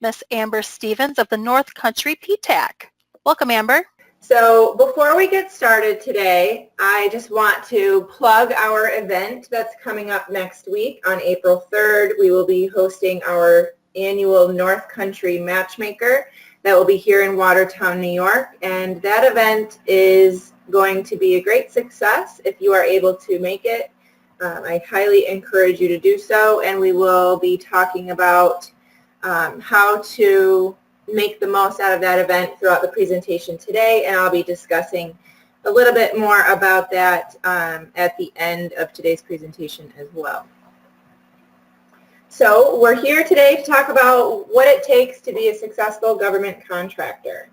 Miss Amber Stevens of the North Country PTAC. Welcome, Amber. So before we get started today, I just want to plug our event that's coming up next week. On April 3rd, we will be hosting our annual North Country Matchmaker that will be here in Watertown, New York. And that event is going to be a great success if you are able to make it. I highly encourage you to do so, and we will be talking about how to make the most out of that event throughout the presentation today, and I'll be discussing a little bit more about that at the end of today's presentation as well. So we're here today to talk about what it takes to be a successful government contractor.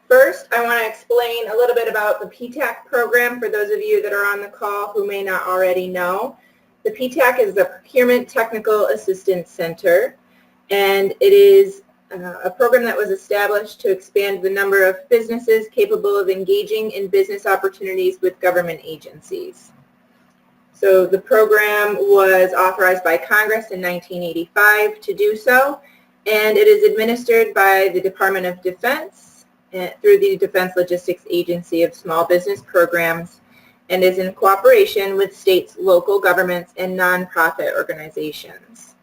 First, I want to explain a little bit about the PTAC program for those of you that are on the call who may not already know. The PTAC is the Procurement Technical Assistance Center, and it is a program that was established to expand the number of businesses capable of engaging in business opportunities with government agencies. So the program was authorized by Congress in 1985 to do so, and it is administered by the Department of Defense through the Defense Logistics Agency of Small Business Programs, and is in cooperation with states, local governments, and nonprofit organizations.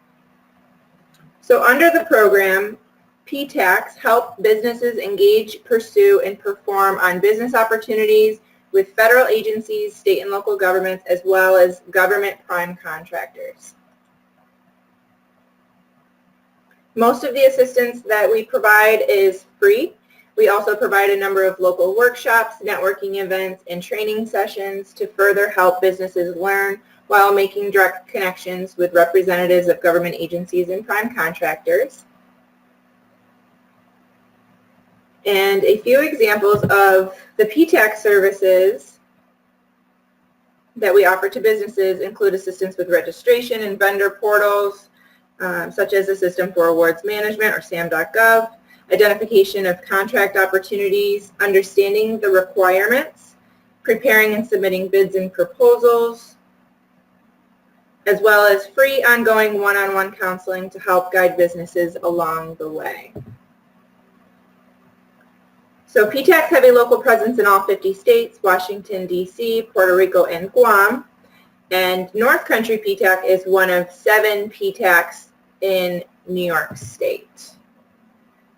So under the program, PTACs help businesses engage, pursue, and perform on business opportunities with federal agencies, state and local governments, as well as government prime contractors. Most of the assistance that we provide is free. We also provide a number of local workshops, networking events, and training sessions to further help businesses learn while making direct connections with representatives of government agencies and prime contractors. And a few examples of the PTAC services that we offer to businesses include assistance with registration and vendor portals, such as the System for Awards Management, or SAM.gov, identification of contract opportunities, understanding the requirements, preparing and submitting bids and proposals, as well as free ongoing one-on-one counseling to help guide businesses along the way. So PTACs have a local presence in all 50 states, Washington, D.C., Puerto Rico, and Guam, and North Country PTAC is one of 7 PTACs in New York State.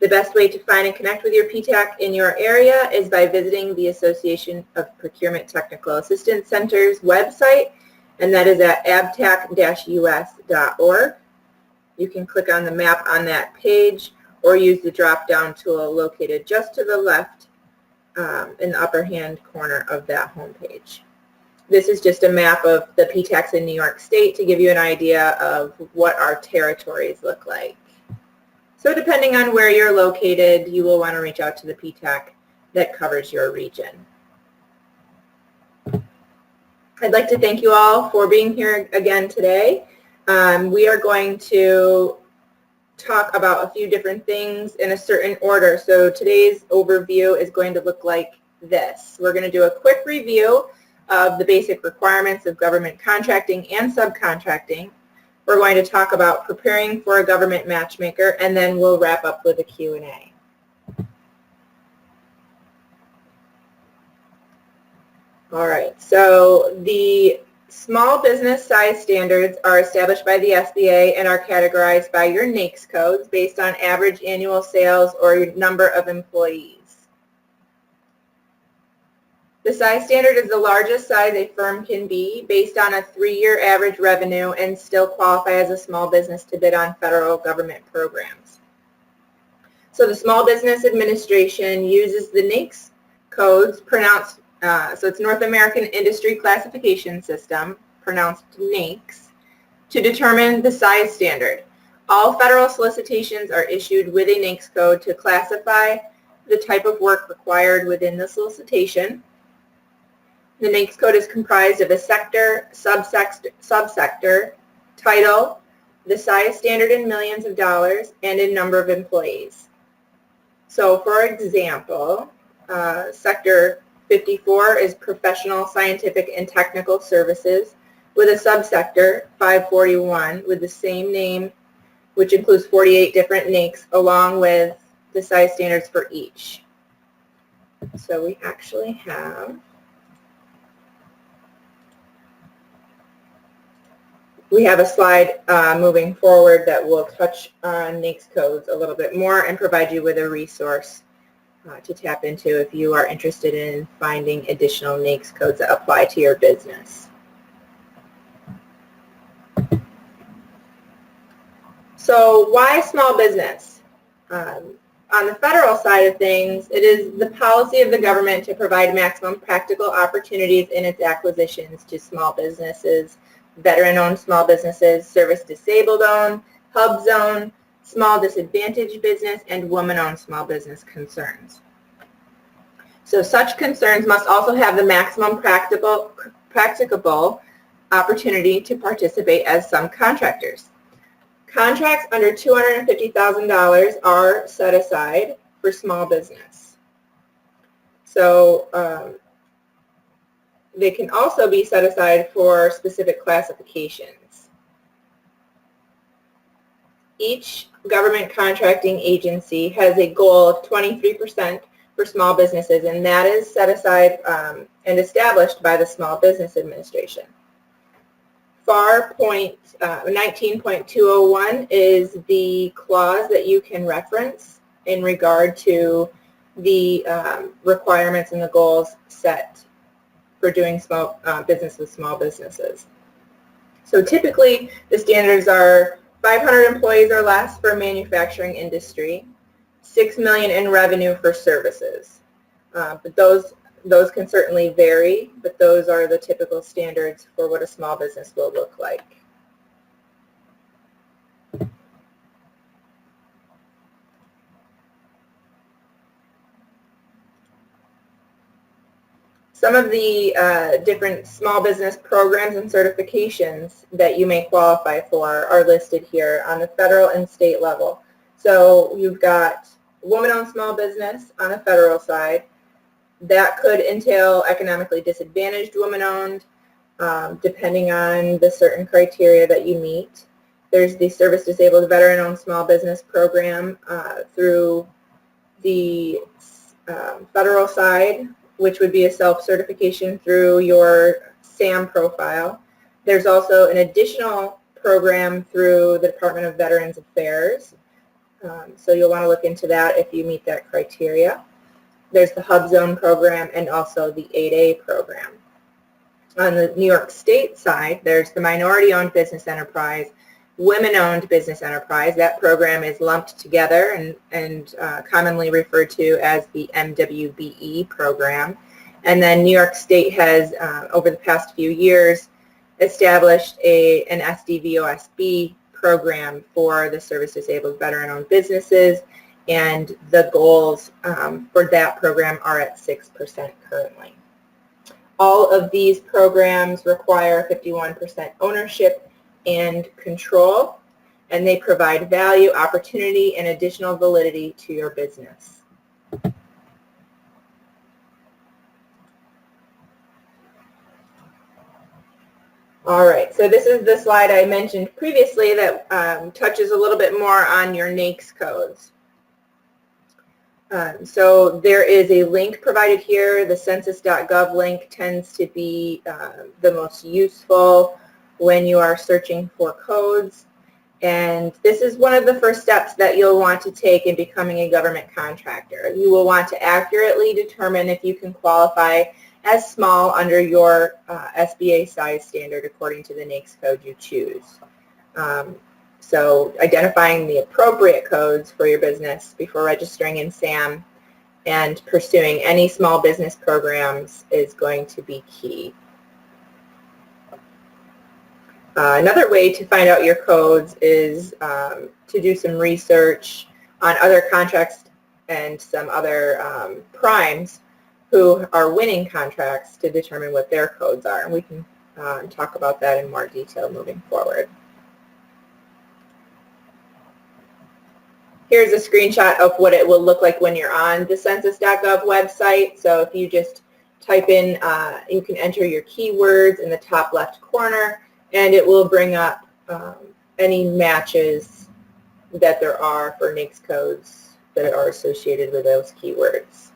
The best way to find and connect with your PTAC in your area is by visiting the Association of Procurement Technical Assistance Centers website, and that is at abtac-us.org. You can click on the map on that page or use the drop-down tool located just to the left in the upper hand corner of that homepage. This is just a map of the PTACs in New York State to give you an idea of what our territories look like. So depending on where you're located, you will want to reach out to the PTAC that covers your region. I'd like to thank you all for being here again today. We are going to talk about a few different things in a certain order. So today's overview is going to look like this. We're going to do a quick review of the basic requirements of government contracting and subcontracting. We're going to talk about preparing for a government matchmaker, and then we'll wrap up with a Q&A. All right, so the small business size standards are established by the SBA and are categorized by your NAICS codes based on average annual sales or number of employees. The size standard is the largest size a firm can be based on a 3-year average revenue and still qualify as a small business to bid on federal government programs. So the Small Business Administration uses the NAICS codes, pronounced, so it's North American Industry Classification System, pronounced NAICS, to determine the size standard. All federal solicitations are issued with a NAICS code to classify the type of work required within the solicitation. The NAICS code is comprised of a sector, subsector, title, the size standard in millions of dollars, and in number of employees. So for example, Sector 54 is professional, scientific, and technical services with a subsector, 541, with the same name, which includes 48 different NAICS, along with the size standards for each. So we actually have, a slide moving forward that will touch on NAICS codes a little bit more and provide you with a resource to tap into if you are interested in finding additional NAICS codes that apply to your business. So why small business? On the federal side of things, it is the policy of the government to provide maximum practical opportunities in its acquisitions to small businesses, veteran-owned small businesses, service-disabled-owned, hub-zone, small disadvantaged business, and woman-owned small business concerns. So such concerns must also have the maximum practicable opportunity to participate as subcontractors. Contracts under $250,000 are set aside for small business. So they can also be set aside for specific classifications. Each government contracting agency has a goal of 23% for small businesses, and that is set aside and established by the Small Business Administration. FAR 19.201 is the clause that you can reference in regard to the requirements and the goals set for doing small business with small businesses. So typically the standards are 500 employees or less for manufacturing industry, 6 million in revenue for services. But those can certainly vary, but those are the typical standards for what a small business will look like. Some of the different small business programs and certifications that you may qualify for are listed here on the federal and state level. So you've got woman-owned small business on the federal side. That could entail economically disadvantaged woman-owned, depending on the certain criteria that you meet. There's the service-disabled veteran-owned small business program through the federal side, which would be a self-certification through your SAM profile. There's also an additional program through the Department of Veterans Affairs. So you'll want to look into that if you meet that criteria. There's the Hub Zone program and also the 8A program. On the New York State side, there's the Minority-Owned Business Enterprise, Women-Owned Business Enterprise. That program is lumped together and commonly referred to as the MWBE program. And then New York State has, over the past few years, established an SDVOSB program for the service-disabled veteran-owned businesses, and the goals for that program are at 6% currently. All of these programs require 51% ownership and control, and they provide value, opportunity, and additional validity to your business. All right, so this is the slide I mentioned previously that touches a little bit more on your NAICS codes. So there is a link provided here. The census.gov link tends to be the most useful when you are searching for codes. And this is one of the first steps that you'll want to take in becoming a government contractor. You will want to accurately determine if you can qualify as small under your SBA size standard according to the NAICS code you choose. So identifying the appropriate codes for your business before registering in SAM and pursuing any small business programs is going to be key. Another way to find out your codes is to do some research on other contracts and some other primes who are winning contracts to determine what their codes are. And we can talk about that in more detail moving forward. Here's a screenshot of what it will look like when you're on the census.gov website. So if you just type in, you can enter your keywords in the top left corner, and it will bring up any matches that there are for NAICS codes that are associated with those keywords.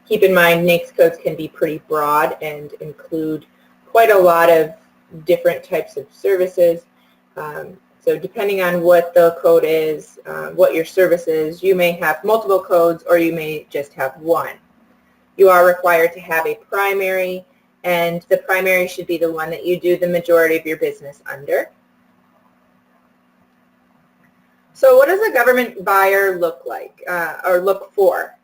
Keep in mind, NAICS codes can be pretty broad and include quite a lot of different types of services. So depending on what the code is, what your service is, you may have multiple codes or you may just have one. You are required to have a primary, and the primary should be the one that you do the majority of your business under. So what does a government buyer look like or look for?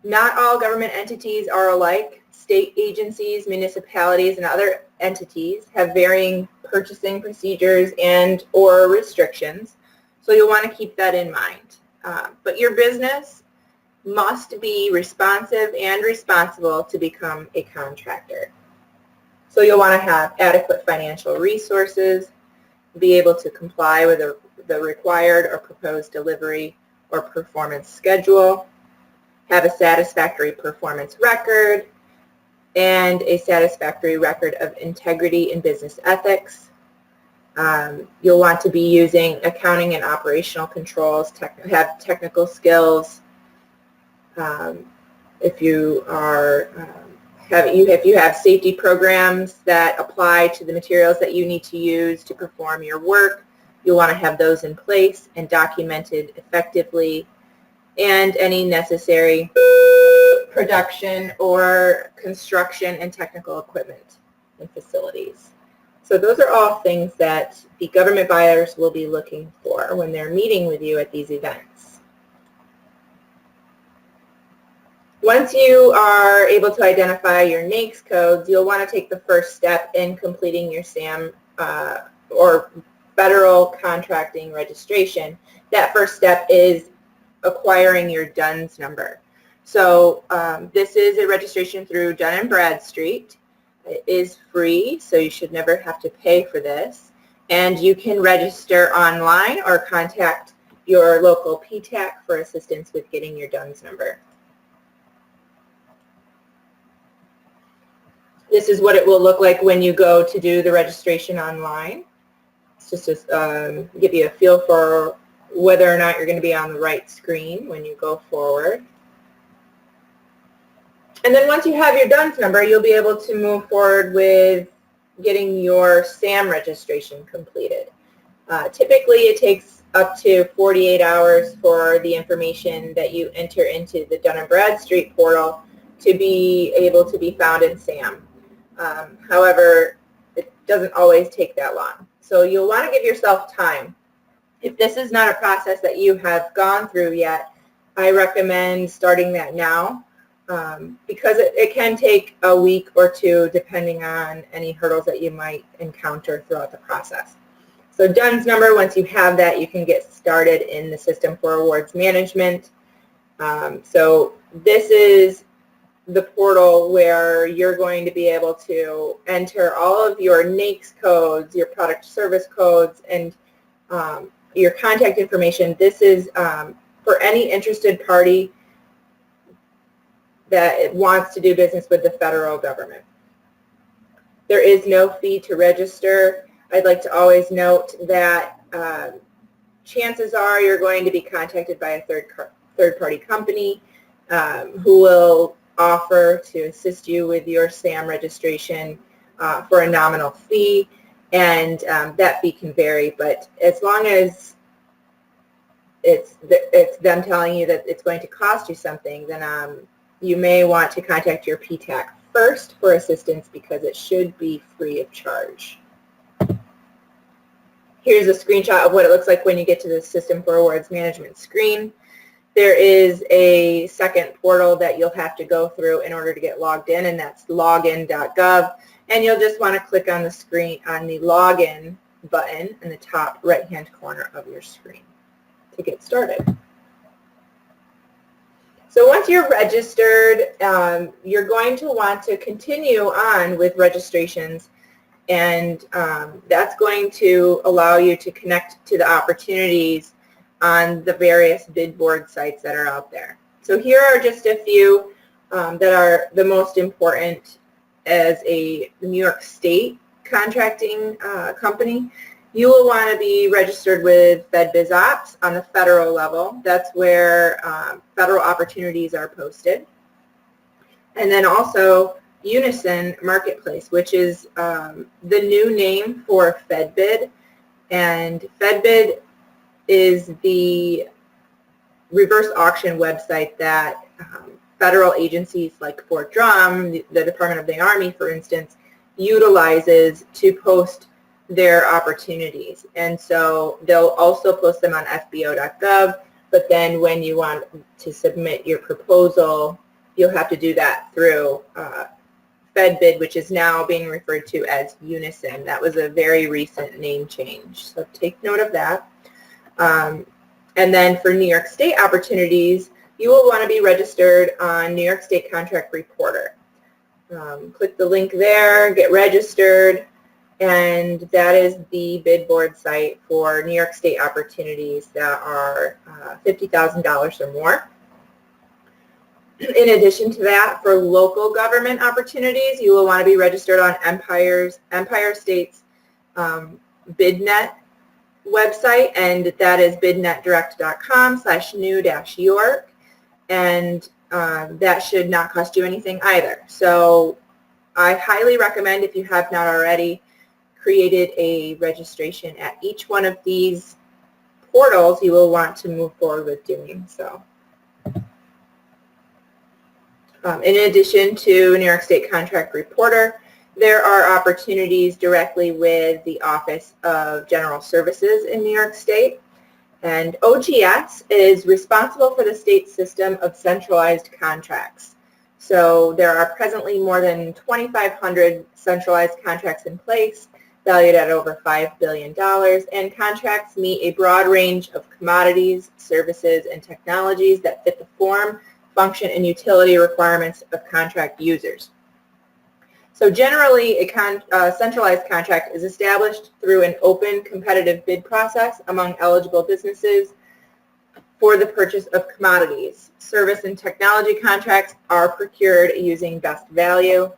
Not all government entities are alike. State agencies, municipalities, and other entities have varying purchasing procedures and or restrictions, so you'll want to keep that in mind. But your business must be responsive and responsible to become a contractor. So you'll want to have adequate financial resources, be able to comply with the required or proposed delivery or performance schedule, have a satisfactory performance record, and a satisfactory record of integrity and business ethics. You'll want to be using accounting and operational controls, have technical skills. If you have safety programs that apply to the materials that you need to use to perform your work, you'll want to have those in place and documented effectively, and any necessary production or construction and technical equipment and facilities. So those are all things that the government buyers will be looking for when they're meeting with you at these events. Once you are able to identify your NAICS codes, you'll want to take the first step in completing your SAM or federal contracting registration. That first step is acquiring your DUNS number. So this is a registration through Dun & Bradstreet. It is free, so you should never have to pay for this. And you can register online or contact your local PTAC for assistance with getting your DUNS number. This is what it will look like when you go to do the registration online. It's just to give you a feel for whether or not you're going to be on the right screen when you go forward. And then once you have your DUNS number, you'll be able to move forward with getting your SAM registration completed. Typically, it takes up to 48 hours for the information that you enter into the Dun & Bradstreet portal to be able to be found in SAM. However, it doesn't always take that long. So you'll want to give yourself time. If this is not a process that you have gone through yet, I recommend starting that now because it can take a week or two depending on any hurdles that you might encounter throughout the process. So DUNS number, once you have that, you can get started in the System for Awards Management. So this is the portal where you're going to be able to enter all of your NAICS codes, your product service codes, and your contact information. This is for any interested party that wants to do business with the federal government. There is no fee to register. I'd like to always note that chances are you're going to be contacted by a third-party company who will offer to assist you with your SAM registration for a nominal fee, and that fee can vary, but as long as it's them telling you that it's going to cost you something, then you may want to contact your PTAC first for assistance because it should be free of charge. Here's a screenshot of what it looks like when you get to the System for Awards Management screen. There is a second portal that you'll have to go through in order to get logged in, and that's login.gov. And you'll just want to click on the screen on the login button in the top right-hand corner of your screen to get started. So once you're registered, you're going to want to continue on with registrations, and that's going to allow you to connect to the opportunities on the various bid board sites that are out there. So here are just a few that are the most important as a New York State contracting company, you will want to be registered with FedBizOpps on the federal level. That's where federal opportunities are posted. And then also Unison Marketplace, which is the new name for FedBid. And FedBid is the reverse auction website that federal agencies like Fort Drum, the Department of the Army, for instance, utilizes to post their opportunities. And so they'll also post them on fbo.gov, but then when you want to submit your proposal, you'll have to do that through FedBid, which is now being referred to as Unison. That was a very recent name change, so take note of that. And then for New York State opportunities, you will want to be registered on New York State Contract Reporter. Click the link there, get registered, and that is the bid board site for New York State opportunities that are $50,000 or more. In addition to that, for local government opportunities, you will want to be registered on Empire State's BidNet website, and that is bidnetdirect.com/new-york, and that should not cost you anything either. So I highly recommend, if you have not already created a registration at each one of these portals, you will want to move forward with doing so. In addition to New York State Contract Reporter, there are opportunities directly with the Office of General Services in New York State. And OGS is responsible for the state system of centralized contracts. So there are presently more than 2,500 centralized contracts in place, valued at over $5 billion, and contracts meet a broad range of commodities, services, and technologies that fit the form, function, and utility requirements of contract users. So generally, a centralized contract is established through an open competitive bid process among eligible businesses for the purchase of commodities. Service and technology contracts are procured using best value,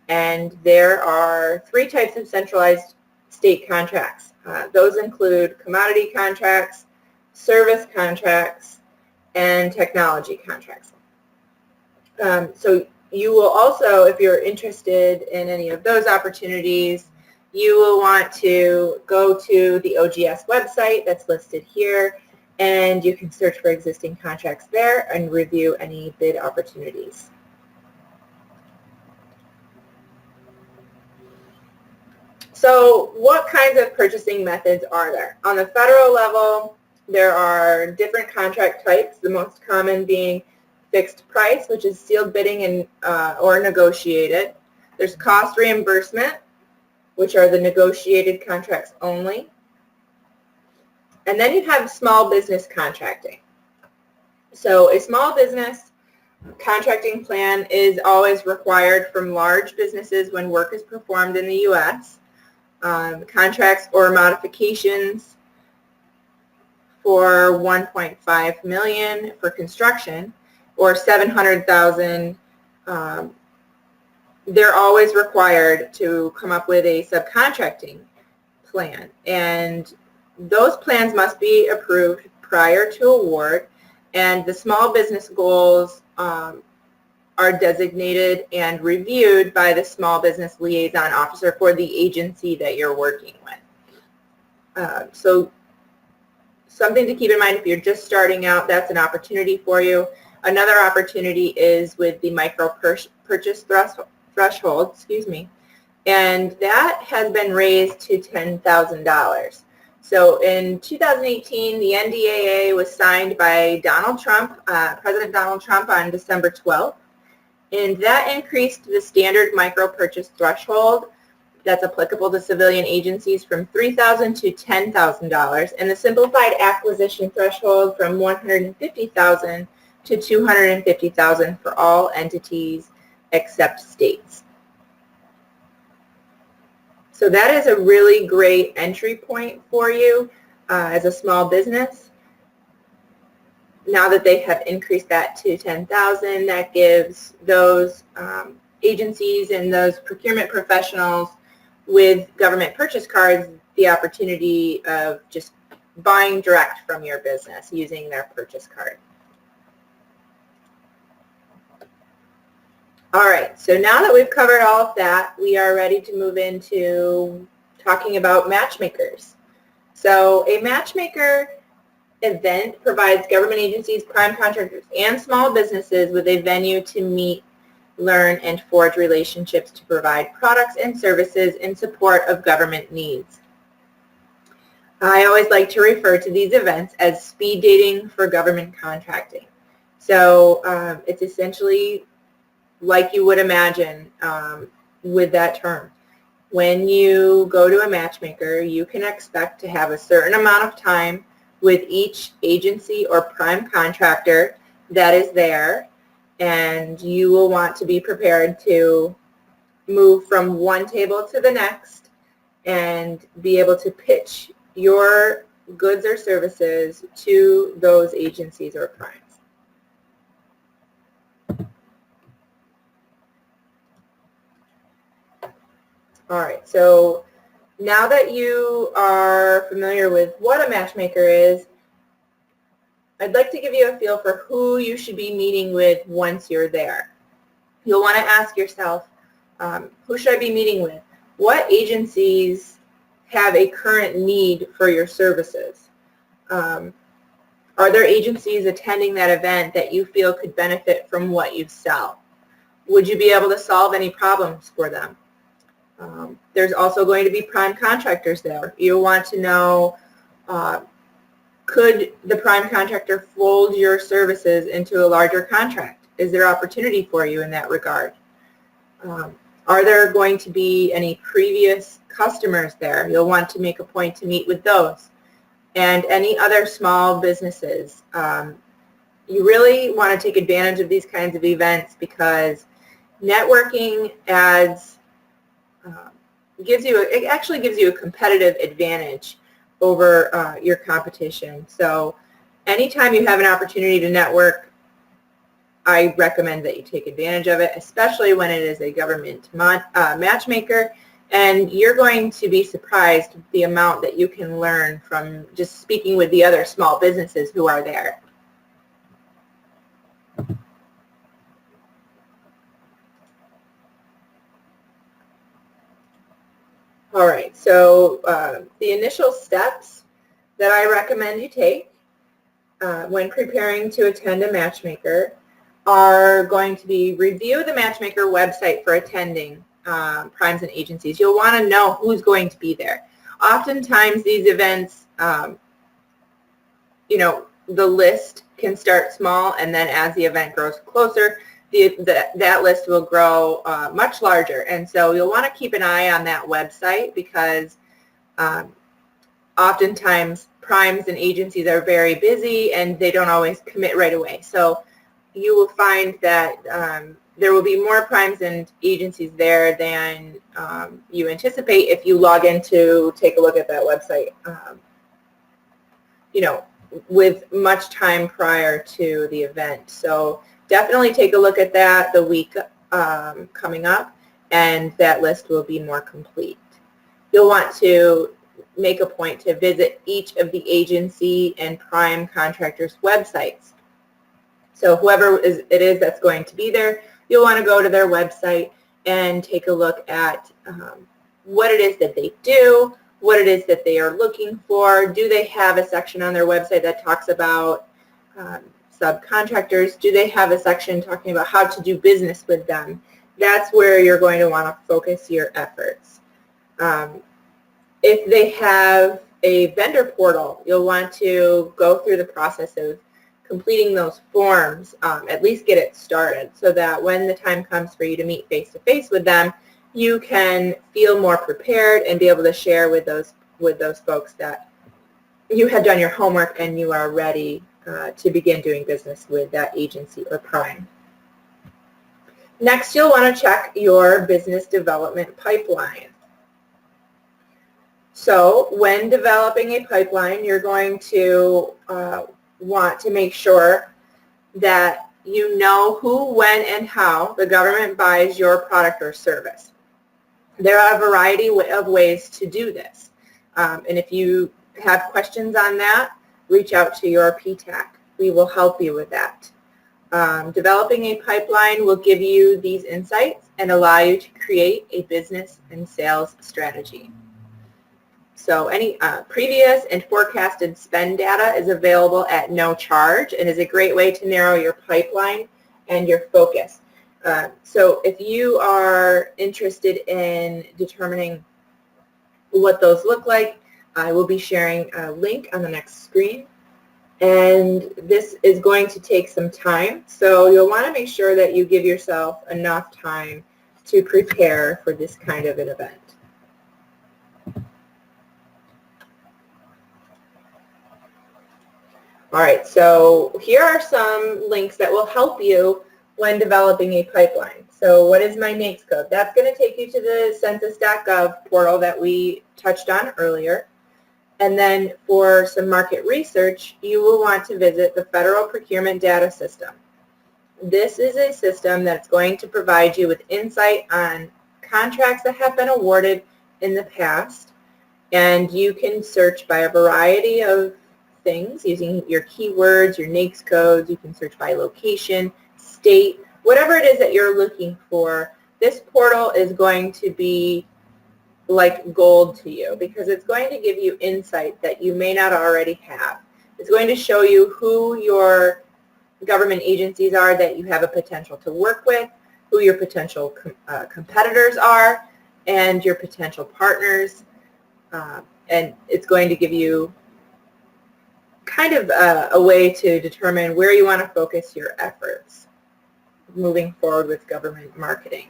and there are 3 types of centralized state contracts. Those include commodity contracts, service contracts, and technology contracts. So you will also, if you're interested in any of those opportunities, you will want to go to the OGS website that's listed here, and you can search for existing contracts there and review any bid opportunities. So what kinds of purchasing methods are there? On the federal level, there are different contract types, the most common being fixed price, which is sealed bidding and or negotiated. There's cost reimbursement, which are the negotiated contracts only. And then you have small business contracting. So a small business contracting plan is always required from large businesses when work is performed in the U.S. Contracts or modifications for $1.5 million for construction, or $700,000, they're always required to come up with a subcontracting plan. And those plans must be approved prior to award, and the small business goals are designated and reviewed by the small business liaison officer for the agency that you're working with. So something to keep in mind if you're just starting out, that's an opportunity for you. Another opportunity is with the micro purchase threshold, and that has been raised to $10,000. So in 2018, the NDAA was signed by Donald Trump, President Donald Trump, on December 12th, and that increased the standard micro purchase threshold that's applicable to civilian agencies from $3,000 to $10,000, and the simplified acquisition threshold from $150,000 to $250,000 for all entities except states. So that is a really great entry point for you as a small business. Now that they have increased that to $10,000, that gives those agencies and those procurement professionals with government purchase cards, the opportunity of just buying direct from your business using their purchase card. All right, so now that we've covered all of that, we are ready to move into talking about matchmakers. So a matchmaker event provides government agencies, prime contractors, and small businesses with a venue to meet, learn, and forge relationships to provide products and services in support of government needs. I always like to refer to these events as speed dating for government contracting. So it's essentially like you would imagine with that term. When you go to a matchmaker, you can expect to have a certain amount of time with each agency or prime contractor that is there, and you will want to be prepared to move from one table to the next and be able to pitch your goods or services to those agencies or primes. All right, so now that you are familiar with what a matchmaker is, I'd like to give you a feel for who you should be meeting with once you're there. You'll want to ask yourself, who should I be meeting with? What agencies have a current need for your services? Are there agencies attending that event that you feel could benefit from what you sell? Would you be able to solve any problems for them? There's also going to be prime contractors there. You'll want to know, could the prime contractor fold your services into a larger contract? Is there opportunity for you in that regard? Are there going to be any previous customers there? You'll want to make a point to meet with those. And any other small businesses. You really want to take advantage of these kinds of events because networking actually gives you a competitive advantage over your competition. So anytime you have an opportunity to network, I recommend that you take advantage of it, especially when it is a government matchmaker, and you're going to be surprised the amount that you can learn from just speaking with the other small businesses who are there. All right, so the initial steps that I recommend you take when preparing to attend a matchmaker are going to be review the matchmaker website for attending primes and agencies. You'll want to know who's going to be there. Oftentimes these events, you know, the list can start small, and then as the event grows closer, that list will grow much larger. And so you'll want to keep an eye on that website because oftentimes primes and agencies are very busy and they don't always commit right away. So you will find that there will be more primes and agencies there than you anticipate if you log in to take a look at that website, you know, with much time prior to the event. So definitely take a look at that the week coming up, and that list will be more complete. You'll want to make a point to visit each of the agency and prime contractors' websites. So whoever it is that's going to be there, you'll want to go to their website and take a look at what it is that they do, what it is that they are looking for. Do they have a section on their website that talks about subcontractors? Do they have a section talking about how to do business with them? That's where you're going to want to focus your efforts. If they have a vendor portal, you'll want to go through the process of completing those forms, at least get it started, so that when the time comes for you to meet face-to-face with them, you can feel more prepared and be able to share with those folks that you have done your homework and you are ready to begin doing business with that agency or prime. Next, you'll want to check your business development pipeline. So when developing a pipeline, you're going to want to make sure that you know who, when, and how the government buys your product or service. There are a variety of ways to do this. And if you have questions on that, reach out to your PTAC. We will help you with that. Developing a pipeline will give you these insights and allow you to create a business and sales strategy. So any previous and forecasted spend data is available at no charge and is a great way to narrow your pipeline and your focus. So if you are interested in determining what those look like, I will be sharing a link on the next screen. And this is going to take some time, so you'll want to make sure that you give yourself enough time to prepare for this kind of an event. All right, so here are some links that will help you when developing a pipeline. So what is my NAICS code? That's going to take you to the census.gov portal that we touched on earlier. And then for some market research, you will want to visit the Federal Procurement Data System. This is a system that's going to provide you with insight on contracts that have been awarded in the past. And you can search by a variety of things using your keywords, your NAICS codes. You can search by location, state, whatever it is that you're looking for. This portal is going to be like gold to you because it's going to give you insight that you may not already have. It's going to show you who your government agencies are that you have a potential to work with, who your potential competitors are, and your potential partners. And it's going to give you kind of a way to determine where you want to focus your efforts moving forward with government marketing.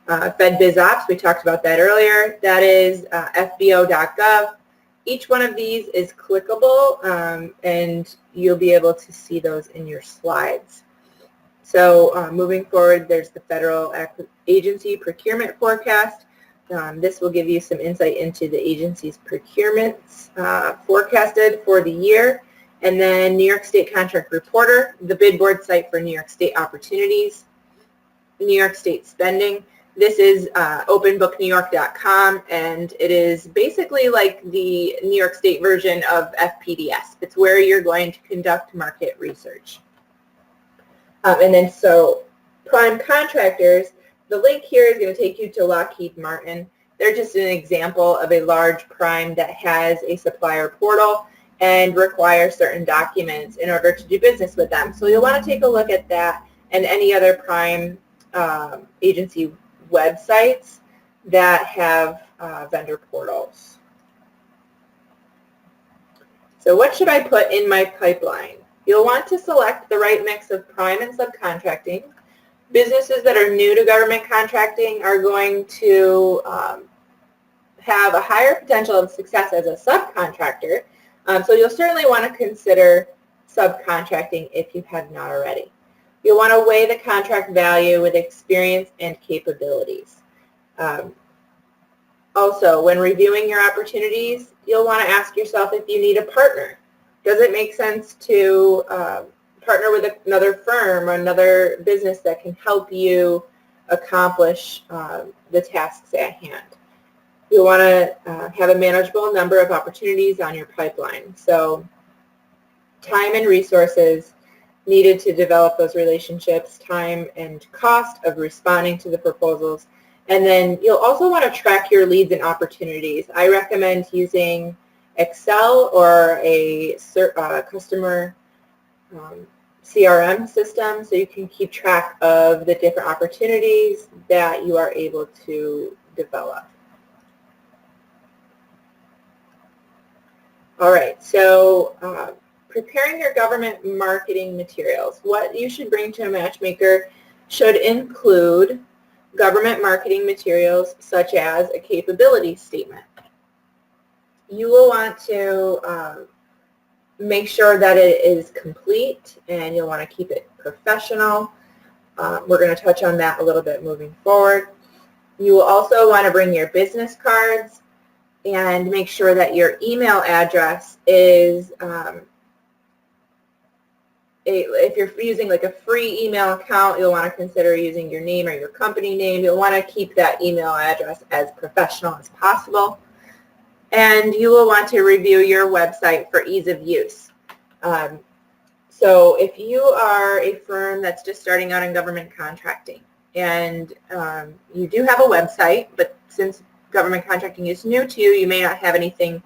FedBizOps, we talked about that earlier. That is fbo.gov. Each one of these is clickable, and you'll be able to see those in your slides. So moving forward, there's the Federal Agency Procurement Forecast. This will give you some insight into the agency's procurements forecasted for the year. And then New York State Contract Reporter, the bid board site for New York State opportunities. New York State spending. This is openbooknewyork.com, and it is basically like the New York State version of FPDS. It's where you're going to conduct market research. And then so prime contractors, the link here is going to take you to Lockheed Martin. They're just an example of a large prime that has a supplier portal and requires certain documents in order to do business with them. So you'll want to take a look at that and any other prime agency websites that have vendor portals. So what should I put in my pipeline? You'll want to select the right mix of prime and subcontracting. Businesses that are new to government contracting are going to have a higher potential of success as a subcontractor. So you'll certainly want to consider subcontracting if you have not already. You'll want to weigh the contract value with experience and capabilities. Also, when reviewing your opportunities, you'll want to ask yourself if you need a partner. Does it make sense to partner with another firm or another business that can help you accomplish the tasks at hand? You'll want to have a manageable number of opportunities on your pipeline. So time and resources needed to develop those relationships, time and cost of responding to the proposals. And then you'll also want to track your leads and opportunities. I recommend using Excel or a customer CRM system so you can keep track of the different opportunities that you are able to develop. All right, so preparing your government marketing materials. What you should bring to a matchmaker should include government marketing materials such as a capability statement. You will want to make sure that it is complete, and you'll want to keep it professional. We're going to touch on that a little bit moving forward. You will also want to bring your business cards and make sure that your email address is if you're using like a free email account, you'll want to consider using your name or your company name. You'll want to keep that email address as professional as possible. And you will want to review your website for ease of use. So if you are a firm that's just starting out in government contracting and you do have a website, but since government contracting is new to you, you may not have anything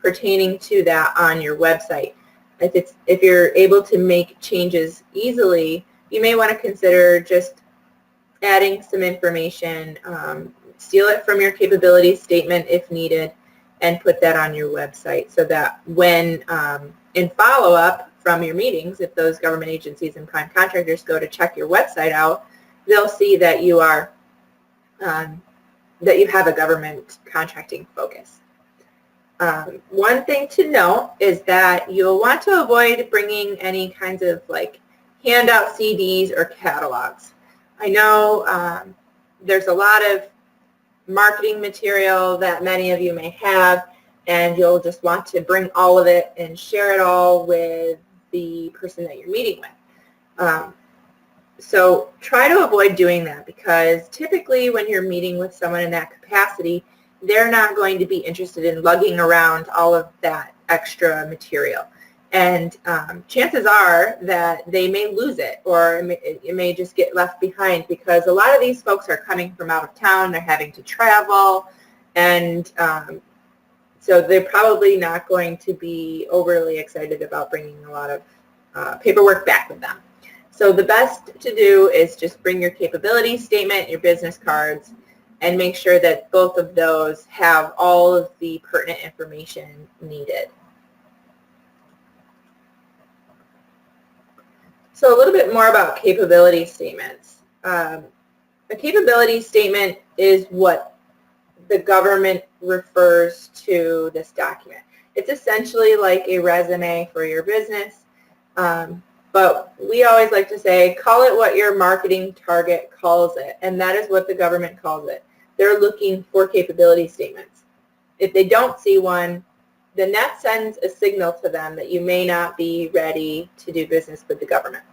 pertaining to that on your website. If you're able to make changes easily, you may want to consider just adding some information, steal it from your capability statement if needed, and put that on your website so that when in follow-up from your meetings, if those government agencies and prime contractors go to check your website out, they'll see that you are that you have a government contracting focus. One thing to note is that you'll want to avoid bringing any kinds of like handout CDs or catalogs. I know there's a lot of marketing material that many of you may have, and you'll just want to bring all of it and share it all with the person that you're meeting with. So try to avoid doing that, because typically when you're meeting with someone in that capacity, they're not going to be interested in lugging around all of that extra material. And chances are that they may lose it, or it may just get left behind, because a lot of these folks are coming from out of town, they're having to travel, and so they're probably not going to be overly excited about bringing a lot of paperwork back with them. So the best to do is just bring your capability statement, your business cards, and make sure that both of those have all of the pertinent information needed. So a little bit more about capability statements. A capability statement is what the government refers to this document. It's essentially like a resume for your business, but we always like to say, call it what your marketing target calls it, and that is what the government calls it. They're looking for capability statements. If they don't see one, then that sends a signal to them that you may not be ready to do business with the government.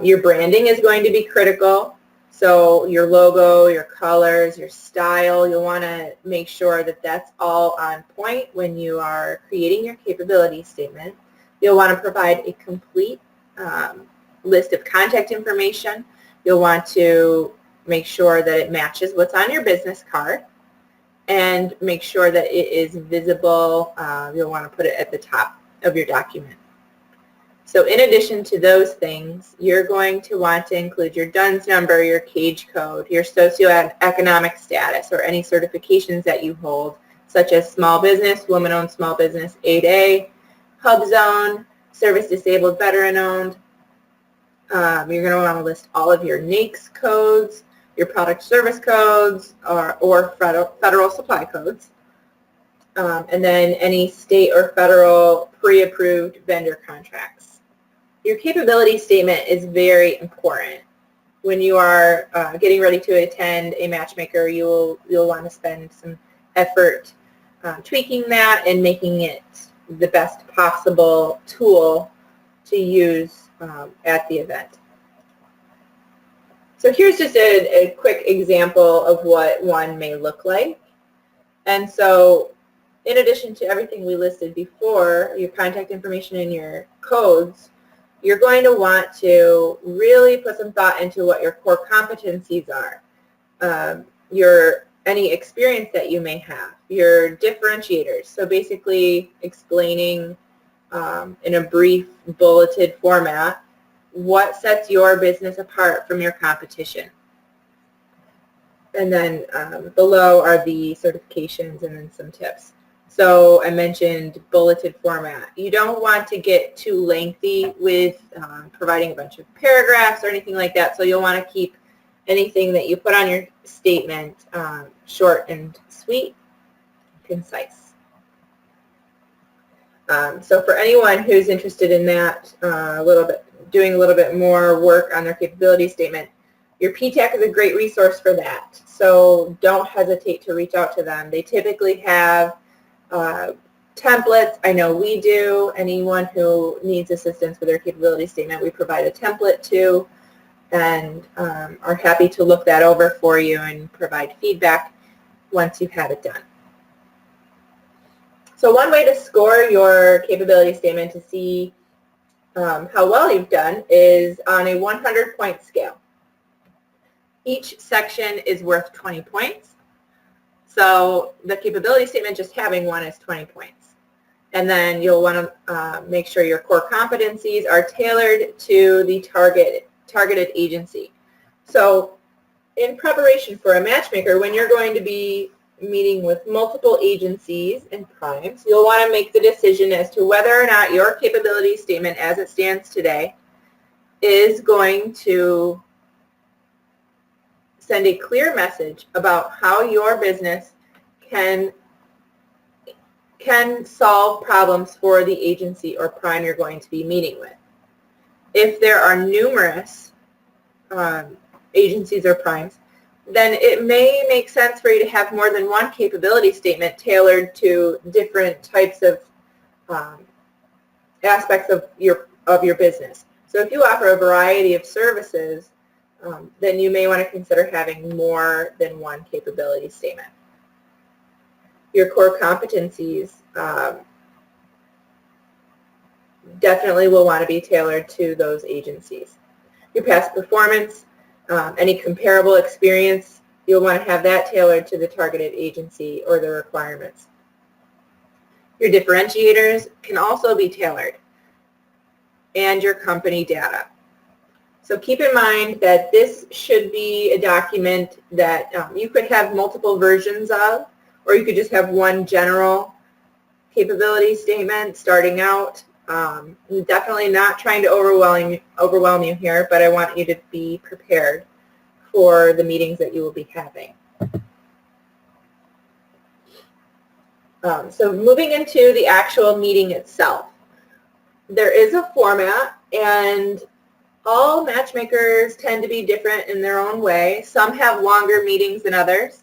Your branding is going to be critical. So your logo, your colors, your style, you'll want to make sure that that's all on point when you are creating your capability statement. You'll want to provide a complete list of contact information. You'll want to make sure that it matches what's on your business card, and make sure that it is visible. You'll want to put it at the top of your document. So in addition to those things, you're going to want to include your DUNS number, your cage code, your socioeconomic status, or any certifications that you hold, such as small business, woman-owned small business, 8A, hub zone, service disabled, veteran-owned. You're going to want to list all of your NAICS codes, your product service codes, or federal supply codes, and then any state or federal pre-approved vendor contracts. Your capability statement is very important. When you are getting ready to attend a Matchmaker, you'll want to spend some effort tweaking that and making it the best possible tool to use at the event. So here's just a quick example of what one may look like. And so in addition to everything we listed before, your contact information and your codes, you're going to want to really put some thought into what your core competencies are, any experience that you may have, your differentiators. So basically explaining in a brief bulleted format what sets your business apart from your competition. And then below are the certifications and then some tips. So I mentioned bulleted format. You don't want to get too lengthy with providing a bunch of paragraphs or anything like that. So you'll want to keep anything that you put on your statement short and sweet, concise. So for anyone who's interested in that, doing a little bit more work on their capability statement, your PTAC is a great resource for that. So don't hesitate to reach out to them. They typically have templates. I know we do. Anyone who needs assistance with their capability statement, we provide a template to, and are happy to look that over for you and provide feedback once you've had it done. So one way to score your capability statement to see how well you've done is on a 100-point scale. Each section is worth 20 points. So the capability statement, just having one, is 20 points. And then you'll want to make sure your core competencies are tailored to the targeted agency. So in preparation for a matchmaker, when you're going to be meeting with multiple agencies and primes, you'll want to make the decision as to whether or not your capability statement as it stands today is going to send a clear message about how your business can solve problems for the agency or prime you're going to be meeting with. If there are numerous agencies or primes, then it may make sense for you to have more than one capability statement tailored to different types of aspects of your business. So if you offer a variety of services, then you may want to consider having more than one capability statement. Your core competencies definitely will want to be tailored to those agencies. Your past performance, any comparable experience, you'll want to have that tailored to the targeted agency or the requirements. Your differentiators can also be tailored, and your company data. So keep in mind that this should be a document that you could have multiple versions of, or you could just have one general capability statement starting out. I'm definitely not trying to overwhelm you here, but I want you to be prepared for the meetings that you will be having. So moving into the actual meeting itself, there is a format, and all matchmakers tend to be different in their own way. Some have longer meetings than others.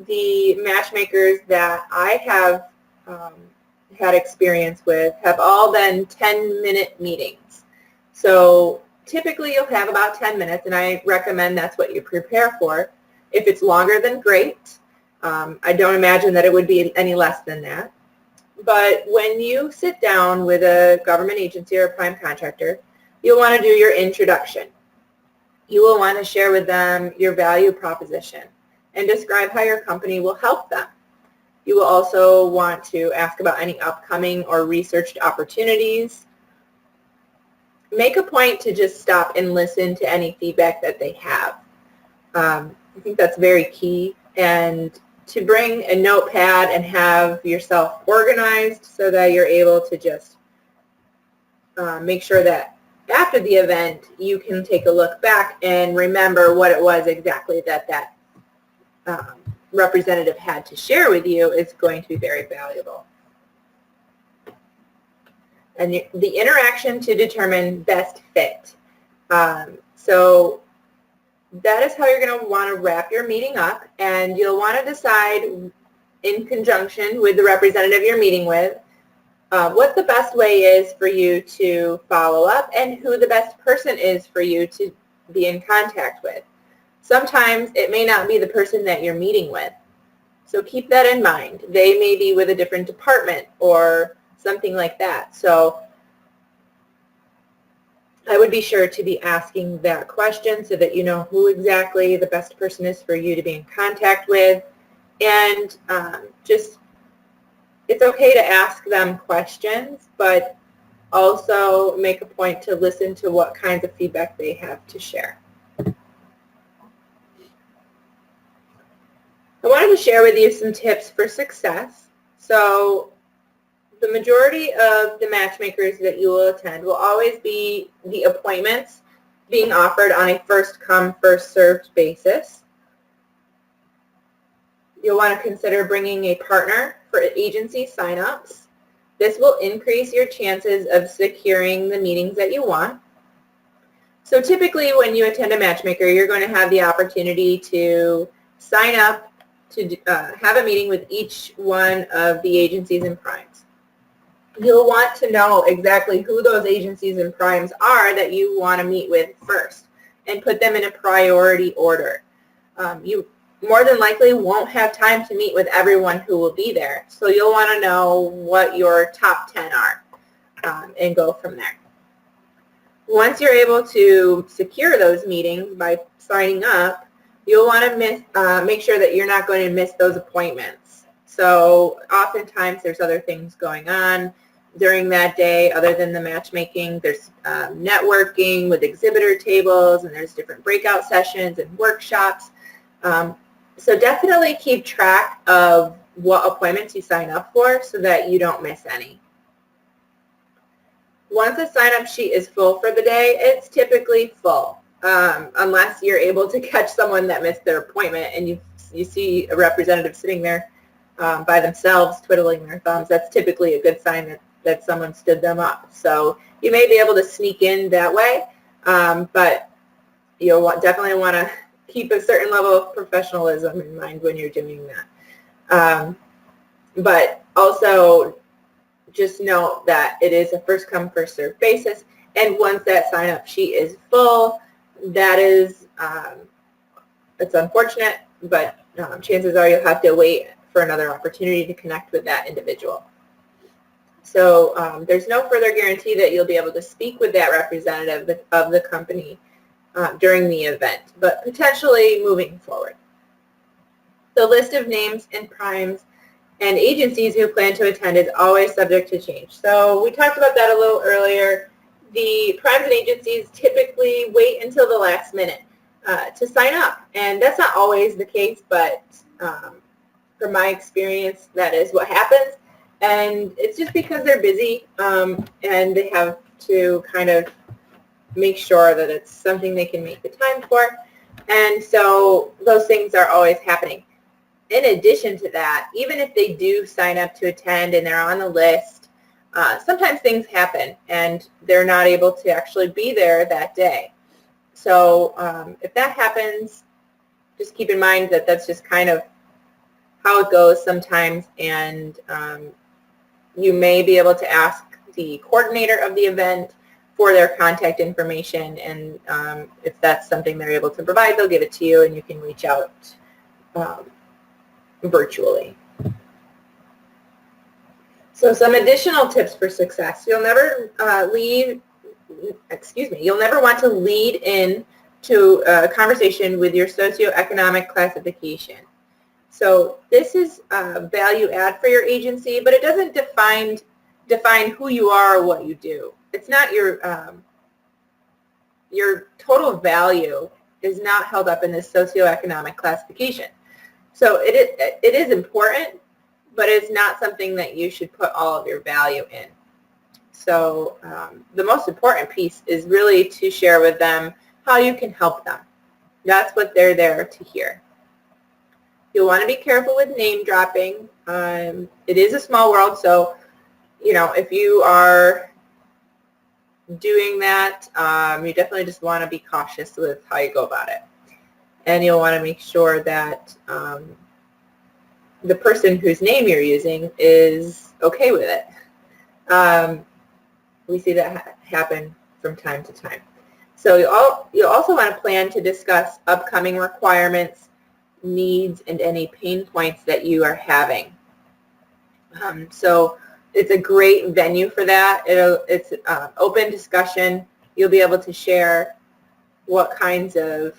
The matchmakers that I have had experience with have all been 10-minute meetings. So typically you'll have about 10 minutes, and I recommend that's what you prepare for. If it's longer, then great. I don't imagine that it would be any less than that. But when you sit down with a government agency or a prime contractor, you'll want to do your introduction. You will want to share with them your value proposition and describe how your company will help them. You will also want to ask about any upcoming or researched opportunities. Make a point to just stop and listen to any feedback that they have. I think that's very key. And to bring a notepad and have yourself organized so that you're able to just make sure that after the event you can take a look back and remember what it was exactly that representative had to share with you is going to be very valuable. And the interaction to determine best fit. So that is how you're going to want to wrap your meeting up, and you'll want to decide in conjunction with the representative you're meeting with what the best way is for you to follow up and who the best person is for you to be in contact with. Sometimes it may not be the person that you're meeting with. So keep that in mind. They may be with a different department or something like that. So I would be sure to be asking that question so that you know who exactly the best person is for you to be in contact with. And just, it's okay to ask them questions, but also make a point to listen to what kinds of feedback they have to share. I wanted to share with you some tips for success. So the majority of the matchmakers that you will attend will always be the appointments being offered on a first-come, first-served basis. You'll want to consider bringing a partner for agency sign-ups. This will increase your chances of securing the meetings that you want. So typically when you attend a matchmaker, you're going to have the opportunity to sign up to have a meeting with each one of the agencies and primes. you'll want to know exactly who those agencies and primes are that you want to meet with first and put them in a priority order. You more than likely won't have time to meet with everyone who will be there, so you'll want to know what your top 10 are and go from there. Once you're able to secure those meetings by signing up, you'll want to make sure that you're not going to miss those appointments. So oftentimes there's other things going on during that day other than the matchmaking. There's networking with exhibitor tables, and there's different breakout sessions and workshops. So definitely keep track of what appointments you sign up for so that you don't miss any. Once a sign-up sheet is full for the day, it's typically full, unless you're able to catch someone that missed their appointment and you see a representative sitting there by themselves twiddling their thumbs. That's typically a good sign that someone stood them up. So you may be able to sneak in that way, but you'll definitely want to keep a certain level of professionalism in mind when you're doing that. But also just note that it is a first come, first served basis, and once that sign up sheet is full, that is, it's unfortunate, but chances are you'll have to wait for another opportunity to connect with that individual. So there's no further guarantee that you'll be able to speak with that representative of the company during the event, but potentially moving forward. The list of names and primes and agencies who plan to attend is always subject to change. So we talked about that a little earlier. The primes and agencies typically wait until the last minute to sign up, and that's not always the case, but from my experience, that is what happens. And it's just because they're busy and they have to kind of make sure that it's something they can make the time for. And so those things are always happening. In addition to that, even if they do sign up to attend and they're on the list, sometimes things happen and they're not able to actually be there that day. So if that happens, just keep in mind that that's just kind of how it goes sometimes, and you may be able to ask the coordinator of the event for their contact information, and if that's something they're able to provide, they'll give it to you and you can reach out virtually. So some additional tips for success. You'll never you'll never want to lead in to a conversation with your socioeconomic classification. So this is a value add for your agency, but it doesn't define who you are or what you do. It's not your total value is not held up in this socioeconomic classification. So it is important, but it's not something that you should put all of your value in. So the most important piece is really to share with them how you can help them. That's what they're there to hear. You'll want to be careful with name dropping. It is a small world, so if you are doing that, you definitely just want to be cautious with how you go about it. And you'll want to make sure that the person whose name you're using is okay with it. We see that happen from time to time. So you'll also want to plan to discuss upcoming requirements, needs, and any pain points that you are having. So it's a great venue for that. It's open discussion. You'll be able to share what kinds of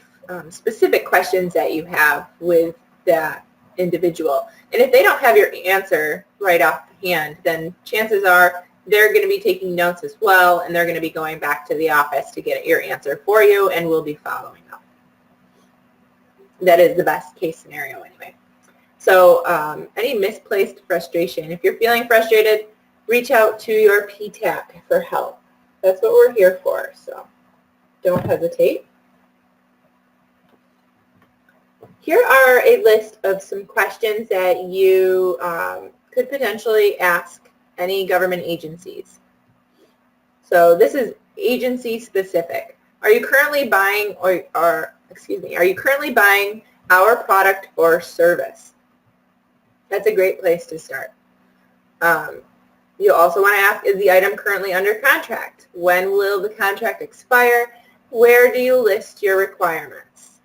specific questions that you have with that individual. And if they don't have your answer right off the hand, then chances are they're going to be taking notes as well, and they're going to be going back to the office to get your answer for you, and we'll be following up. That is the best case scenario anyway. So any misplaced frustration. If you're feeling frustrated, reach out to your PTAC for help. That's what we're here for, so don't hesitate. Here are a list of some questions that you could potentially ask any government agencies. So this is agency specific. Are you currently buying are you currently buying our product or service? That's a great place to start. You'll also want to ask, is the item currently under contract? When will the contract expire? Where do you list your requirements?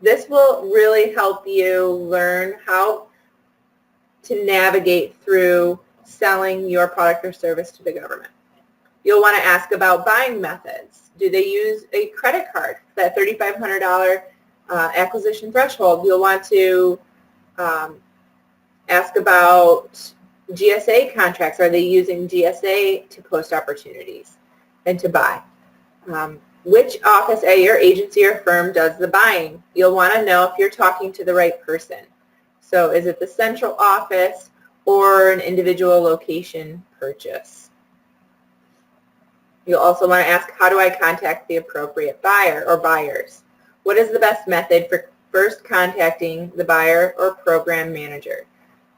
This will really help you learn how to navigate through selling your product or service to the government. You'll want to ask about buying methods. Do they use a credit card? That $3,500 acquisition threshold. You'll want to ask about GSA contracts. Are they using GSA to post opportunities and to buy? Which office at your agency or firm does the buying? You'll want to know if you're talking to the right person. So is it the central office or an individual location purchase? You'll also want to ask, how do I contact the appropriate buyer or buyers? What is the best method for first contacting the buyer or program manager?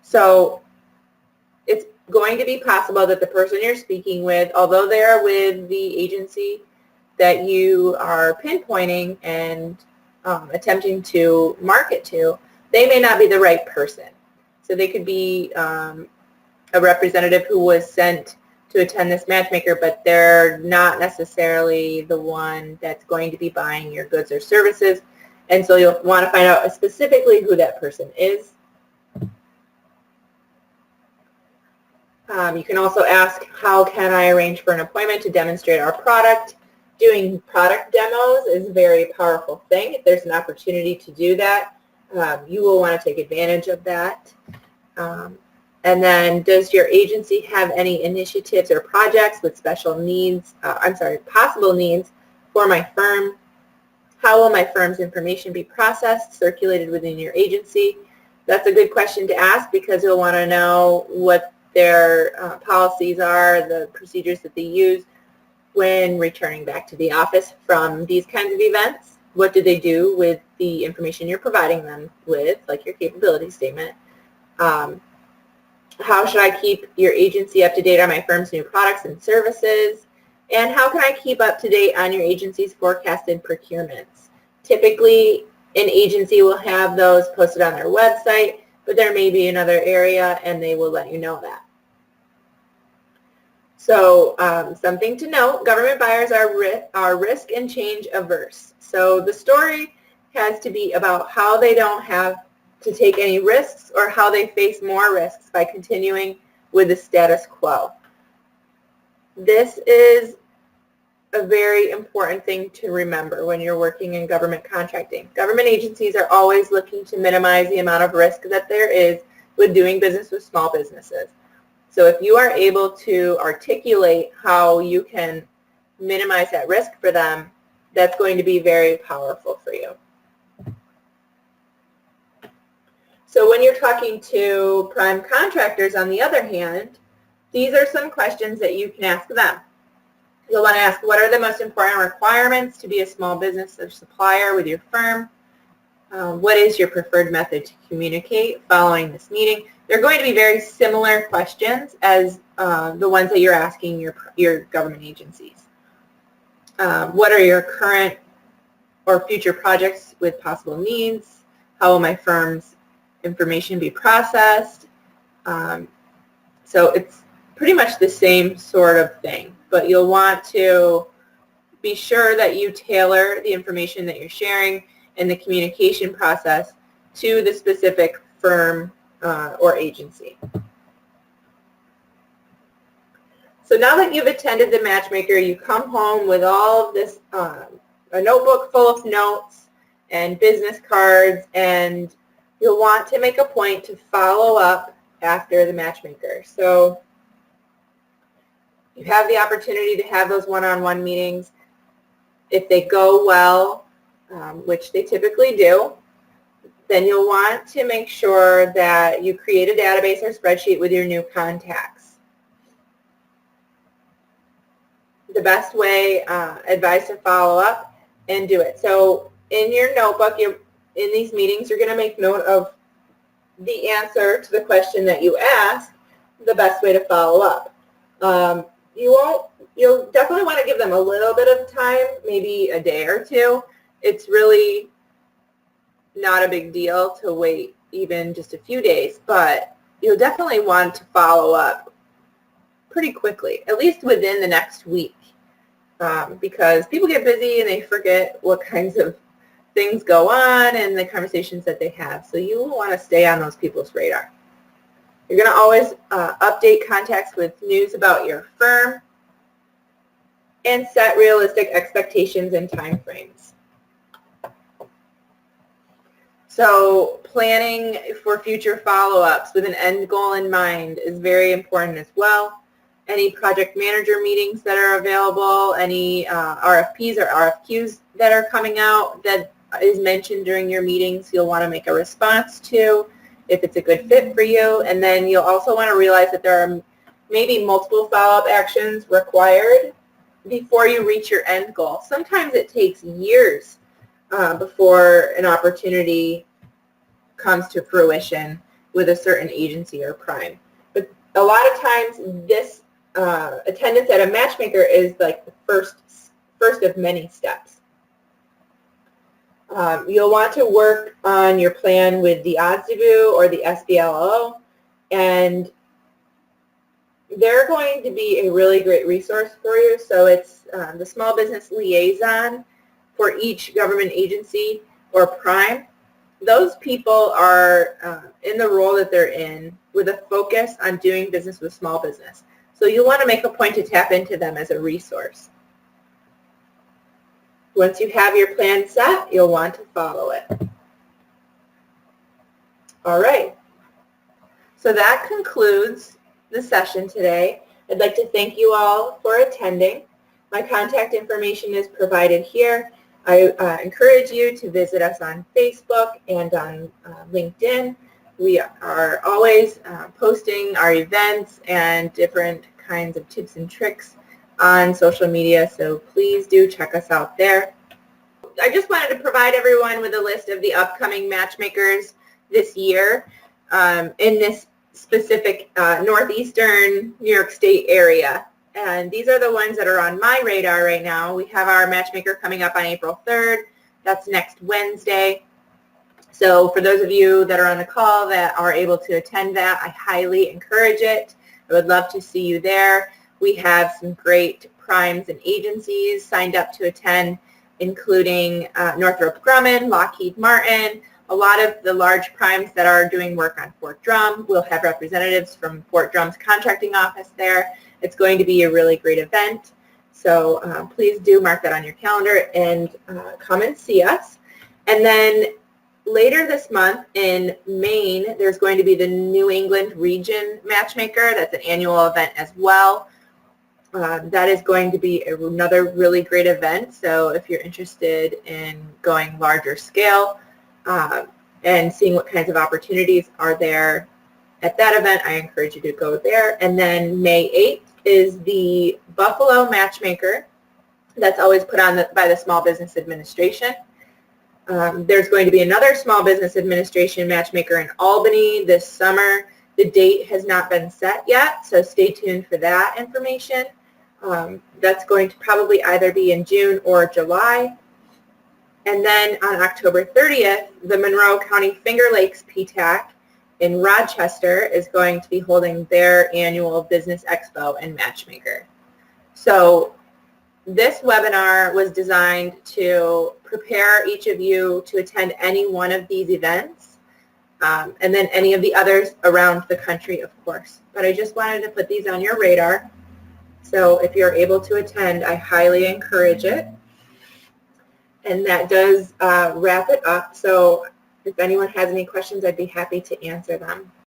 So it's going to be possible that the person you're speaking with, although they are with the agency that you are pinpointing and attempting to market to, they may not be the right person. So they could be a representative who was sent to attend this matchmaker, but they're not necessarily the one that's going to be buying your goods or services. And so you'll want to find out specifically who that person is. You can also ask, how can I arrange for an appointment to demonstrate our product? Doing product demos is a very powerful thing. If there's an opportunity to do that, you will want to take advantage of that. And then, does your agency have any initiatives or projects with special needs, possible needs for my firm? How will my firm's information be processed, circulated within your agency? That's a good question to ask because you'll want to know what their policies are, the procedures that they use when returning back to the office from these kinds of events. What do they do with the information you're providing them with, like your capability statement? How should I keep your agency up to date on my firm's new products and services? And how can I keep up to date on your agency's forecasted procurements? Typically, an agency will have those posted on their website, but there may be another area and they will let you know that. So something to note, government buyers are risk and change averse. So the story has to be about how they don't have to take any risks or how they face more risks by continuing with the status quo. This is a very important thing to remember when you're working in government contracting. Government agencies are always looking to minimize the amount of risk that there is with doing business with small businesses. So if you are able to articulate how you can minimize that risk for them, that's going to be very powerful for you. So when you're talking to prime contractors, on the other hand, these are some questions that you can ask them. You'll want to ask, what are the most important requirements to be a small business or supplier with your firm? What is your preferred method to communicate following this meeting? They're going to be very similar questions as the ones that you're asking your government agencies. What are your current or future projects with possible needs? How will my firm's information be processed? So it's pretty much the same sort of thing, but you'll want to be sure that you tailor the information that you're sharing and the communication process to the specific firm or agency. So now that you've attended the Matchmaker, you come home with all of this, a notebook full of notes and business cards, and you'll want to make a point to follow up after the Matchmaker. So you have the opportunity to have those one-on-one meetings. If they go well, which they typically do, then you'll want to make sure that you create a database or spreadsheet with your new contacts. The best way, advised to follow up and do it. So in your notebook, in these meetings, you're going to make note of the answer to the question that you asked, the best way to follow up. You'll definitely want to give them a little bit of time, maybe a day or two. It's really not a big deal to wait even just a few days, but you'll definitely want to follow up pretty quickly, at least within the next week, because people get busy and they forget what kinds of things go on and the conversations that they have. So you will want to stay on those people's radar. You're going to always update contacts with news about your firm and set realistic expectations and timeframes. So planning for future follow-ups with an end goal in mind is very important as well. Any project manager meetings that are available, any RFPs or RFQs that are coming out that is mentioned during your meetings, you'll want to make a response to if it's a good fit for you. And then you'll also want to realize that there are maybe multiple follow-up actions required before you reach your end goal. Sometimes it takes years before an opportunity comes to fruition with a certain agency or prime. But a lot of times this attendance at a matchmaker is like the first of many steps. You'll want to work on your plan with the ODSDBU or the SBLO, and they're going to be a really great resource for you. So it's the small business liaison for each government agency or prime. Those people are in the role that they're in with a focus on doing business with small business. So you'll want to make a point to tap into them as a resource. Once you have your plan set, you'll want to follow it. All right. So that concludes the session today. I'd like to thank you all for attending. My contact information is provided here. I encourage you to visit us on Facebook and on LinkedIn. We are always posting our events and different kinds of tips and tricks on social media, so please do check us out there. I just wanted to provide everyone with a list of the upcoming matchmakers this year in this specific northeastern New York State area. And these are the ones that are on my radar right now. We have our matchmaker coming up on April 3rd. That's next Wednesday. So for those of you that are on the call that are able to attend that, I highly encourage it. I would love to see you there. We have some great primes and agencies signed up to attend, including Northrop Grumman, Lockheed Martin, a lot of the large primes that are doing work on Fort Drum. We'll have representatives from Fort Drum's contracting office there. It's going to be a really great event. So please do mark that on your calendar and come and see us. And then later this month in Maine, there's going to be the New England Region Matchmaker. That's an annual event as well. That is going to be another really great event. So if you're interested in going larger scale and seeing what kinds of opportunities are there at that event, I encourage you to go there. And then May 8th is the Buffalo Matchmaker. That's always put on by the Small Business Administration. There's going to be another Small Business Administration Matchmaker in Albany this summer. The date has not been set yet, so stay tuned for that information. That's going to probably either be in June or July. And then on October 30th, the Monroe County Finger Lakes PTAC in Rochester is going to be holding their annual Business Expo and Matchmaker. So this webinar was designed to prepare each of you to attend any one of these events, and then any of the others around the country, of course. But I just wanted to put these on your radar. So if you're able to attend, I highly encourage it. And that does wrap it up. So if anyone has any questions, I'd be happy to answer them.